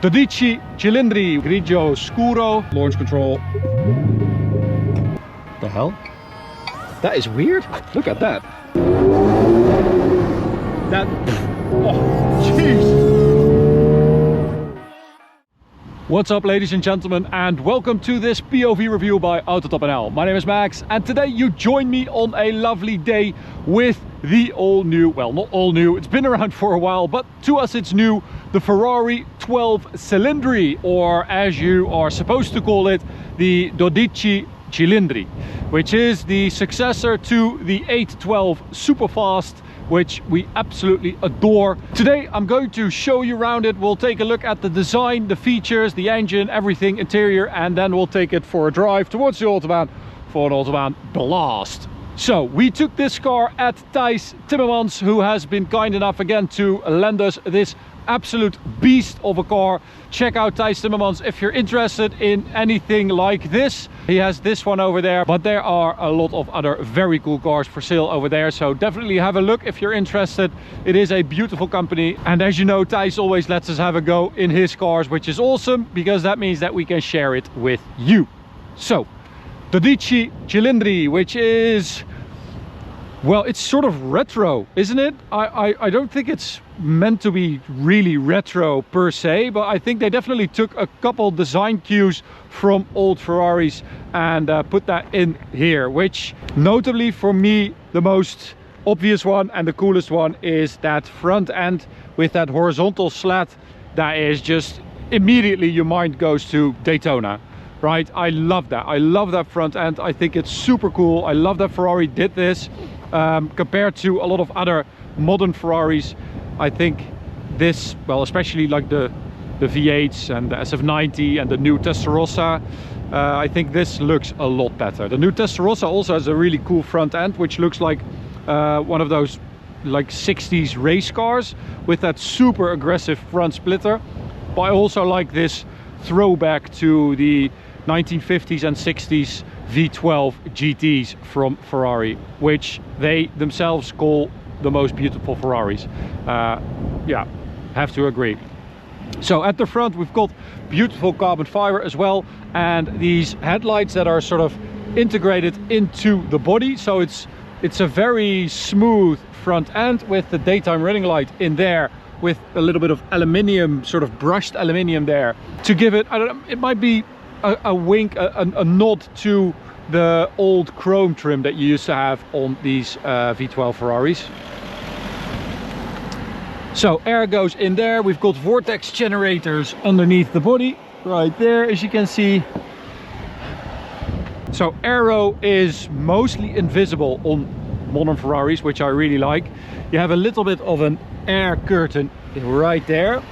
12 cilindri, grigio scuro, launch control. The hell? That is weird. Look at that. Oh, jeez. What's up, ladies and gentlemen, and welcome to this POV review by Autobahn. My name is Max, and today you join me on a lovely day with the all new, well, not all new, it's been around for a while, but to us it's new, the Ferrari 12 Cilindri, or as you are supposed to call it, the 12 Cilindri, which is the successor to the 812 Superfast, which we absolutely adore. Today I'm going to show you around it. We'll take a look at the design, the features, the engine, everything interior, and then we'll take it for a drive towards the Autobahn for an Autobahn blast. So we took this car at Thijs Timmermans, who has been kind enough again to lend us this absolute beast of a car. Check out Thijs Timmermans if you're interested in anything like this. He has this one over there, but there are a lot of other very cool cars for sale over there, so definitely have a look if you're interested. It is a beautiful company, and as you know, Thijs always lets us have a go in his cars, which is awesome because that means that we can share it with you. So 12 Cilindri, which is, well, it's sort of retro, isn't it? I don't think it's meant to be really retro per se, but I think they definitely took a couple design cues from old Ferraris and put that in here, which notably for me the most obvious one and the coolest one is that front end with that horizontal slat. That is just immediately your mind goes to Daytona, right? I love that. I love that front end. I think it's super cool. I love that Ferrari did this. Compared to a lot of other modern Ferraris, I think this, well, especially like the V8s and the SF90 and the new Testarossa, I think this looks a lot better. The new Testarossa also has a really cool front end, which looks like one of those like 60s race cars with that super aggressive front splitter. But I also like this throwback to the 1950s and 60s V12 GTs from Ferrari, which they themselves call the most beautiful Ferraris. Yeah, have to agree. So at the front we've got beautiful carbon fiber as well, and these headlights that are sort of integrated into the body, so it's a very smooth front end with the daytime running light in there with a little bit of aluminium, sort of brushed aluminium there to give it, I don't know, it might be a wink, a nod to the old chrome trim that you used to have on these V12 Ferraris. So air goes in there. We've got vortex generators underneath the body right there, as you can see. So aero is mostly invisible on modern Ferraris, which I really like. You have a little bit of an air curtain right there,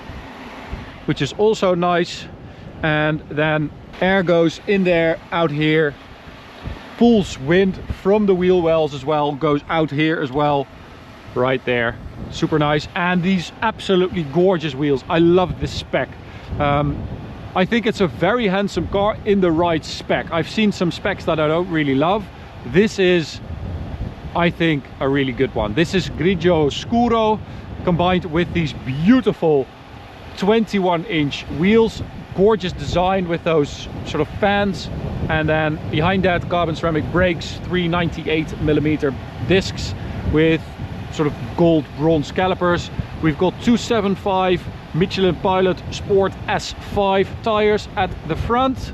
which is also nice, and then air goes in there, out here, pulls wind from the wheel wells as well, goes out here as well, right there. Super nice. And these absolutely gorgeous wheels. I love this spec. I think it's a very handsome car in the right spec. I've seen some specs that I don't really love. This is, I think, a really good one. This is grigio scuro combined with these beautiful 21-inch wheels. Gorgeous design with those sort of fans, and then behind that carbon ceramic brakes, 398mm discs with sort of gold bronze calipers. We've got 275 Michelin Pilot Sport S5 tires at the front,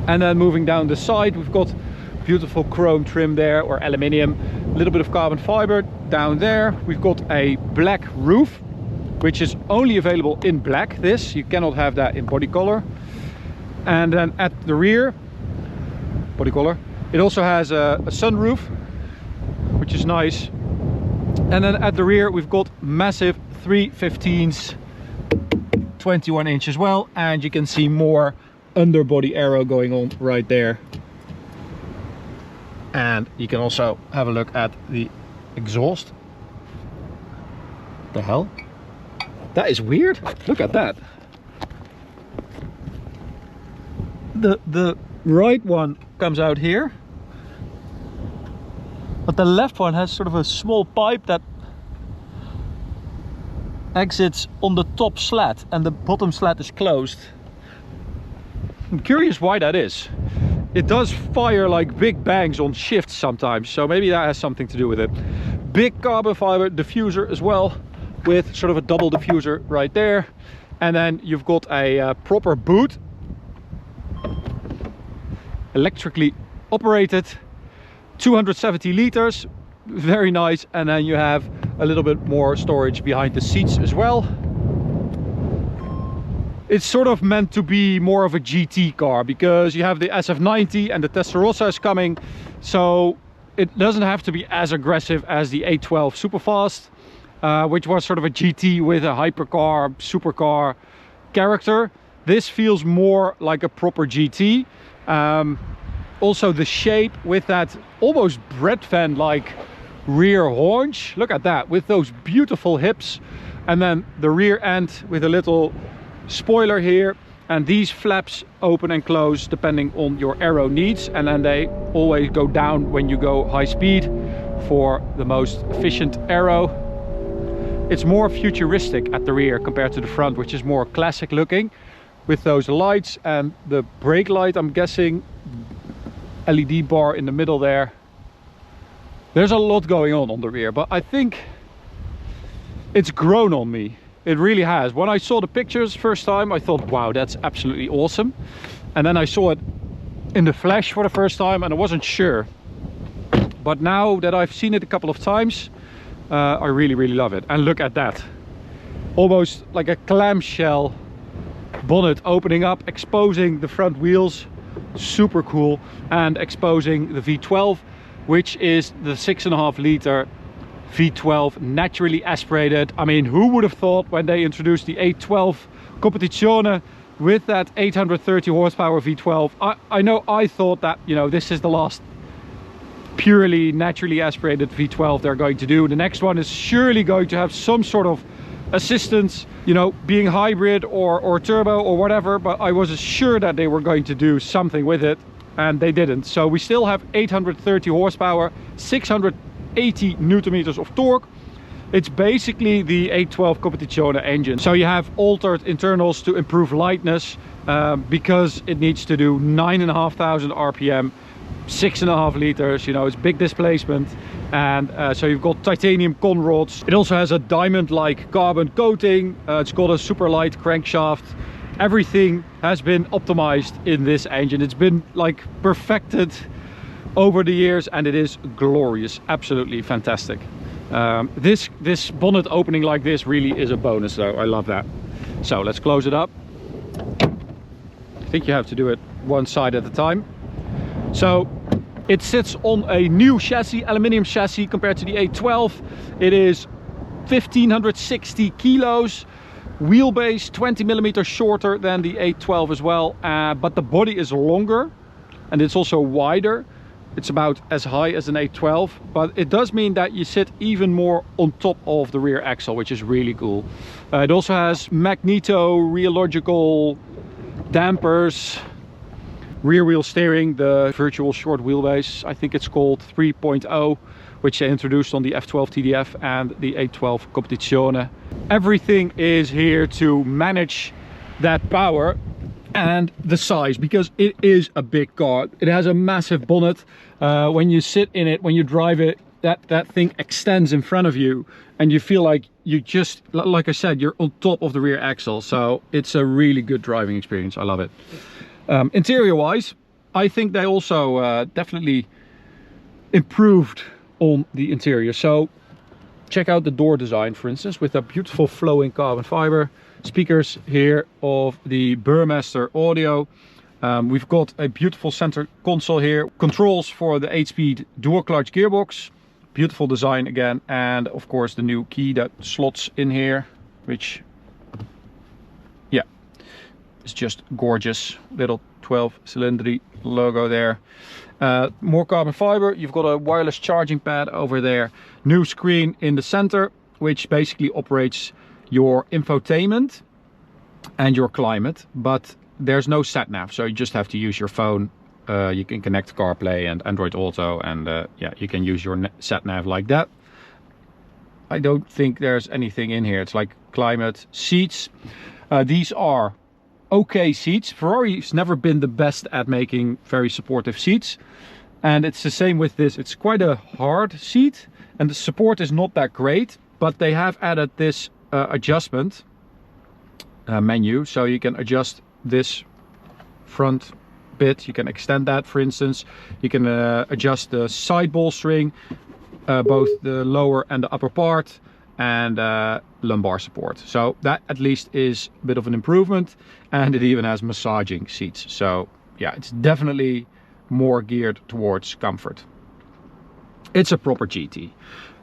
and then moving down the side we've got beautiful chrome trim there, or aluminium, a little bit of carbon fiber down there. We've got a black roof, which is only available in black. This, you cannot have that in body color. And then at the rear, body color, it also has a sunroof, which is nice. And then at the rear we've got massive 315s, 21 inch as well, and you can see more underbody aero going on right there. And you can also have a look at the exhaust. The hell? That is weird. Look at that. The right one comes out here, but the left one has sort of a small pipe that exits on the top slat and the bottom slat is closed. I'm curious why that is. It does fire like big bangs on shifts sometimes, so maybe that has something to do with it. Big carbon fiber diffuser as well, with sort of a double diffuser right there. And then you've got a proper boot, electrically operated, 270 liters, very nice. And then you have a little bit more storage behind the seats as well. It's sort of meant to be more of a GT car because you have the SF90 and the Testarossa is coming, so it doesn't have to be as aggressive as the A12 Superfast, which was sort of a GT with a hypercar, supercar character. This feels more like a proper GT. Also the shape with that almost bread fan like rear haunch, look at that, with those beautiful hips, and then the rear end with a little spoiler here, and these flaps open and close depending on your aero needs, and then they always go down when you go high speed for the most efficient aero. It's more futuristic at the rear compared to the front, which is more classic looking with those lights and the brake light, I'm guessing, LED bar in the middle there. There's a lot going on the rear, but I think it's grown on me. It really has. When I saw the pictures first time, I thought, wow, that's absolutely awesome. And then I saw it in the flesh for the first time and I wasn't sure. But now that I've seen it a couple of times, I really love it. And look at that. Almost like a clamshell bonnet opening up, exposing the front wheels. Super cool. And exposing the V12, which is the 6.5 liter V12 naturally aspirated. I mean, who would have thought when they introduced the A12 Competizione with that 830 horsepower V12? I know I thought that, you know, this is the last purely naturally aspirated V12 they're going to do. The next one is surely going to have some sort of assistance, you know, being hybrid or turbo or whatever, but I was sure that they were going to do something with it, and they didn't. So we still have 830 horsepower, 680 newton meters of torque. It's basically the A12 Competizione engine. So you have altered internals to improve lightness because it needs to do 9,500 RPM, 6.5 liters, you know, it's big displacement. And so you've got titanium con rods. It also has a diamond-like carbon coating. It's got a super light crankshaft. Everything has been optimized in this engine. It's been like perfected over the years, and it is glorious, absolutely fantastic. This bonnet opening like this really is a bonus though. I love that. So let's close it up. I think you have to do it one side at a time. So it sits on a new chassis, aluminium chassis, compared to the A12. It is 1560 kilos, wheelbase 20 millimeters shorter than the A12 as well, but the body is longer and it's also wider. It's about as high as an A12, but it does mean that you sit even more on top of the rear axle, which is really cool. It also has magneto rheological dampers, rear wheel steering, the virtual short wheelbase, I think it's called 3.0, which they introduced on the F12 TDF and the A12 Competizione. Everything is here to manage that power and the size, because it is a big car. It has a massive bonnet. When you sit in it, when you drive it, that thing extends in front of you and you feel like you just, like I said, you're on top of the rear axle. So it's a really good driving experience. I love it. Interior wise, I think they also definitely improved on the interior. So check out the door design, for instance, with a beautiful flowing carbon fiber. Speakers here of the Burmester audio. We've got a beautiful center console here, controls for the 8-speed dual clutch gearbox, beautiful design again, and of course the new key that slots in here, which, yeah, is just gorgeous. Little 12 Cilindri logo there. More carbon fiber. You've got a wireless charging pad over there, new screen in the center, which basically operates your infotainment and your climate, but there's no sat nav, so you just have to use your phone. You can connect CarPlay and Android Auto, and yeah, you can use your sat nav like that. I don't think there's anything in here. It's like climate. Seats, these are okay seats. Ferrari's never been the best at making very supportive seats, and it's the same with this. It's quite a hard seat and the support is not that great, but they have added this adjustment menu, so you can adjust this front bit. You can extend that, for instance. You can adjust the side bolstering, both the lower and the upper part, and lumbar support. So that at least is a bit of an improvement, and it even has massaging seats. So yeah, it's definitely more geared towards comfort. It's a proper GT.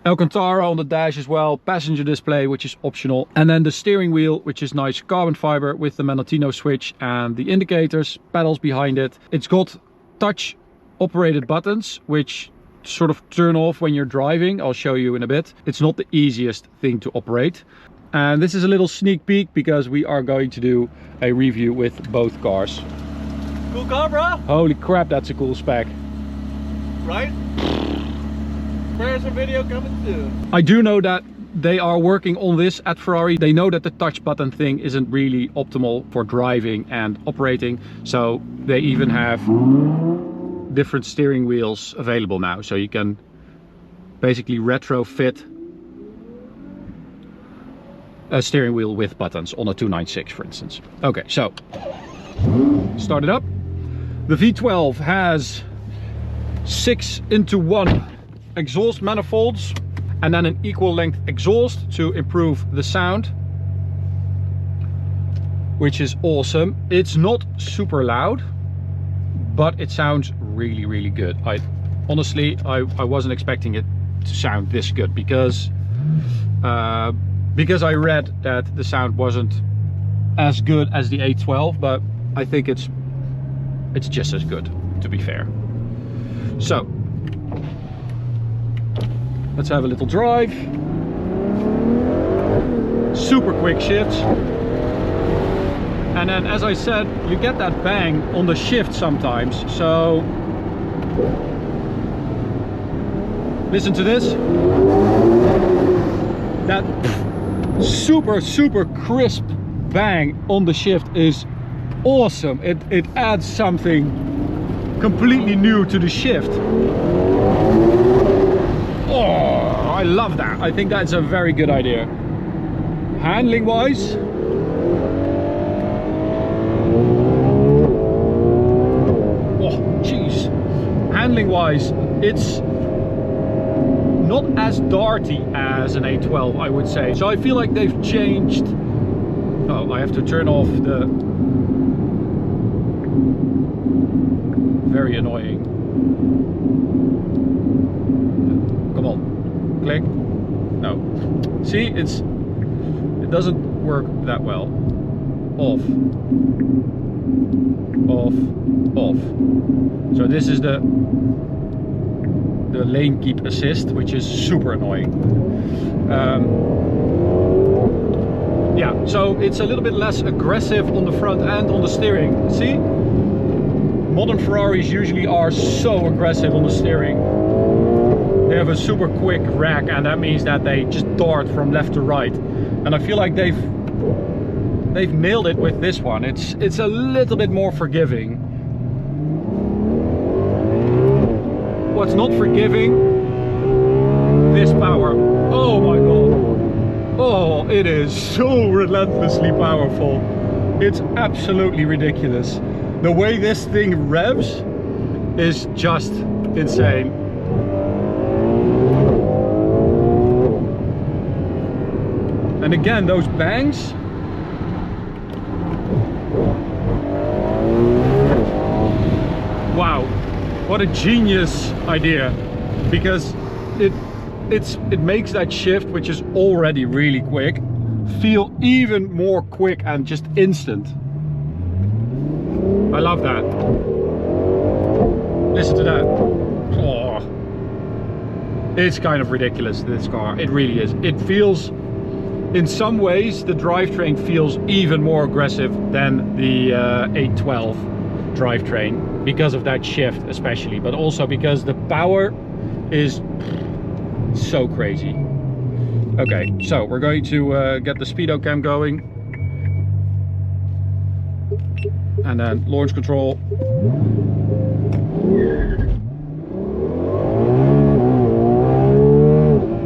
Alcantara on the dash as well, passenger display, which is optional, and then the steering wheel, which is nice carbon fiber with the Manatino switch and the indicators, pedals behind it. It's got touch operated buttons, which sort of turn off when you're driving. I'll show you in a bit. It's not the easiest thing to operate. And this is a little sneak peek because we are going to do a review with both cars. Cool car, bro? Holy crap, that's a cool spec. Right? Where's the video coming to? I do know that they are working on this at Ferrari. They know that the touch button thing isn't really optimal for driving and operating, so they even have different steering wheels available now, so you can basically retrofit a steering wheel with buttons on a 296, for instance. Okay, so start it up. The V12 has 6-in-1 exhaust manifolds and then an equal length exhaust to improve the sound, which is awesome. It's not super loud, but it sounds really, really good. Honestly, I wasn't expecting it to sound this good because I read that the sound wasn't as good as the A12, but I think it's just as good, to be fair. So let's have a little drive. Super quick shifts. And then, as I said, you get that bang on the shift sometimes. So listen to this. That super, super crisp bang on the shift is awesome. It adds something completely new to the shift. Oh, I love that. I think that's a very good idea. Handling wise, oh jeez, handling wise, it's not as darty as an A12, I would say. So I feel like they've changed. Oh, I have to turn off the very annoying. Come on, click. No, see, it doesn't work that well. Off, off, off. So this is the lane keep assist, which is super annoying. Yeah, so it's a little bit less aggressive on the front and on the steering. See, modern Ferraris usually are so aggressive on the steering. They have a super quick rack, and that means that they just dart from left to right. And I feel like they've nailed it with this one. It's a little bit more forgiving. What's not forgiving? This power. Oh my god. Oh, it is so relentlessly powerful. It's absolutely ridiculous. The way this thing revs is just insane. And again, those bangs. Wow, what a genius idea, because it makes that shift, which is already really quick, feel even more quick and just instant. I love that. Listen to that. Oh, it's kind of ridiculous, this car. It really is. It feels, in some ways, the drivetrain feels even more aggressive than the A12 drivetrain because of that shift, especially, but also because the power is so crazy. Okay, so we're going to get the speedo cam going. And then launch control.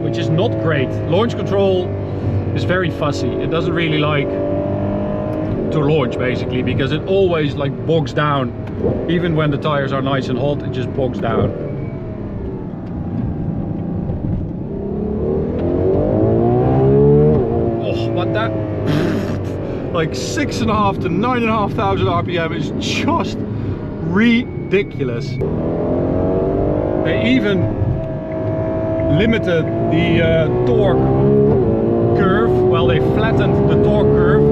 Which is not great. Launch control is very fussy. It doesn't really like to launch basically, because it always like bogs down. Even when the tires are nice and hot, it just bogs down. Oh, but that like 6.5 to 9,500 RPM is just ridiculous. They even limited the torque curve. Well, they flattened the torque curve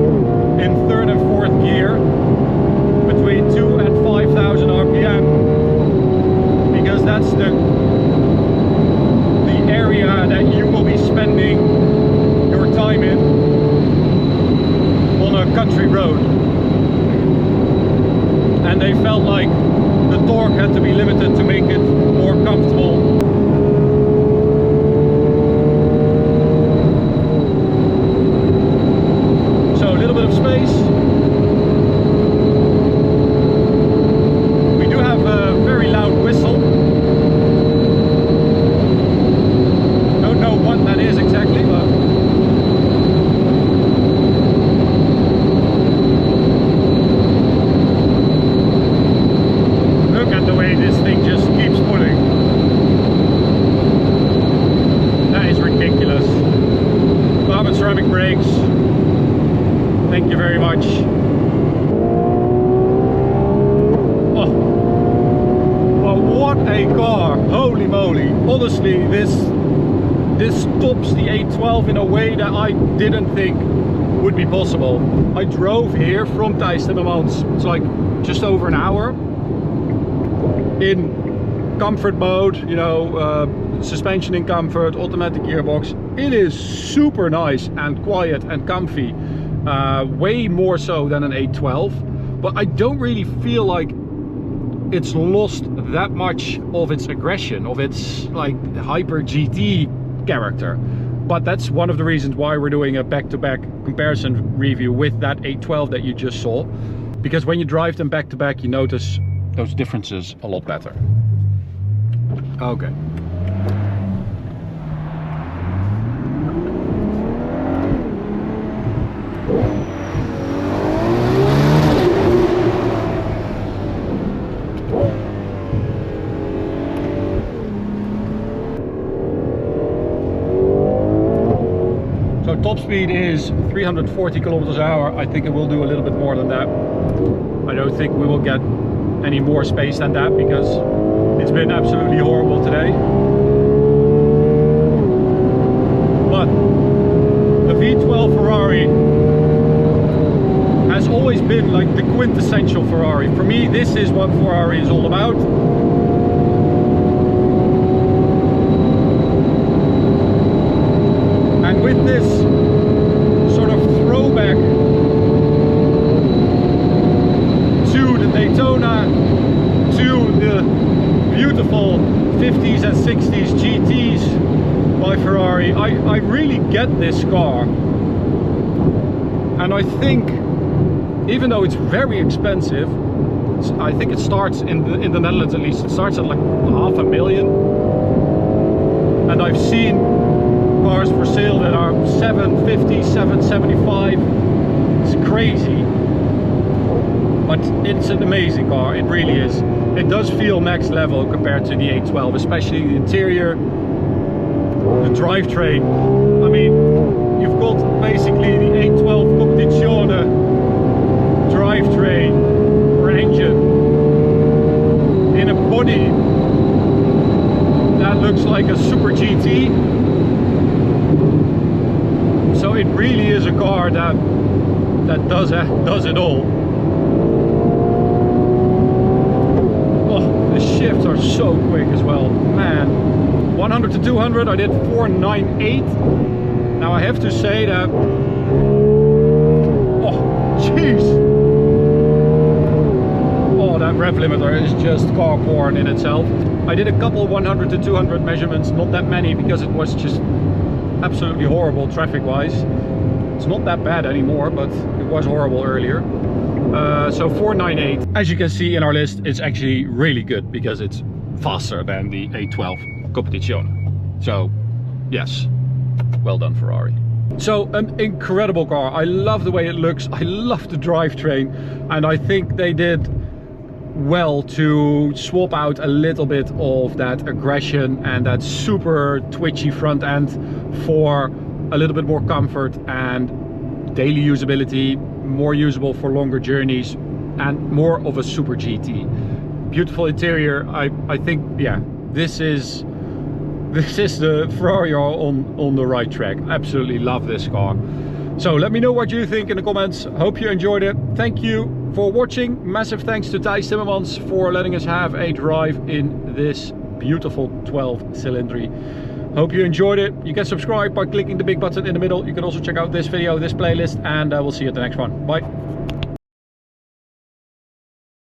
in 3rd and 4th gear between 2,000 and 5,000 RPM, because that's the area that you will be spending your time in on a country road. And they felt like the torque had to be limited to make it more comfortable. So a little bit of space. We do have a very loud whistle. Don't know what that is exactly, but look at the way this thing just keeps pulling. That is ridiculous. Carbon ceramic brakes. Thank you very much. Oh, well, what a car! Holy moly! Honestly, this stops the 812 in a way that I didn't think would be possible. I drove here from Thijs-Timmermans. It's like just over an hour in comfort mode. You know, suspension in comfort, automatic gearbox. It is super nice and quiet and comfy. Way more so than an 812, but I don't really feel like it's lost that much of its aggression, of its like hyper GT character. But that's one of the reasons why we're doing a back-to-back comparison review with that 812 that you just saw, because when you drive them back to back, you notice those differences a lot better. Okay. So top speed is 340 kilometers an hour. I think it will do a little bit more than that. I don't think we will get any more space than that, because it's been absolutely horrible today. But the V12 Ferrari has always been like the quintessential Ferrari. For me, this is what Ferrari is all about. And with this sort of throwback to the Daytona, to the beautiful 50s and 60s GTs by Ferrari, I really get this car. And I think, even though it's very expensive, I think it starts in the Netherlands at least, it starts at like $500,000. And I've seen cars for sale that are 750, 775. It's crazy. But it's an amazing car, it really is. It does feel next level compared to the 812, especially the interior, the drivetrain. I mean, you've got basically the 812 Competizione drivetrain or engine in a body that looks like a Super GT. So it really is a car that does it all. Oh, the shifts are so quick as well, man. 100 to 200 I did 498. Now I have to say that, oh jeez, oh, that rev limiter is just car porn in itself. I did a couple 100 to 200 measurements, not that many, because it was just absolutely horrible traffic-wise. It's not that bad anymore, but it was horrible earlier. So 498, as you can see in our list, it's actually really good because it's faster than the A12 Competizione. So yes, well done Ferrari. So an incredible car. I love the way it looks. I love the drivetrain, and I think they did well to swap out a little bit of that aggression and that super twitchy front end for a little bit more comfort and daily usability, more usable for longer journeys, and more of a super GT. Beautiful interior. I think, yeah, this is the Ferrari on the right track. Absolutely love this car. So let me know what you think in the comments. Hope you enjoyed it. Thank you for watching. Massive thanks to Thijs Timmermans for letting us have a drive in this beautiful 12 Cilindri. Hope you enjoyed it. You can subscribe by clicking the big button in the middle. You can also check out this video, this playlist, and we'll see you at the next one. Bye.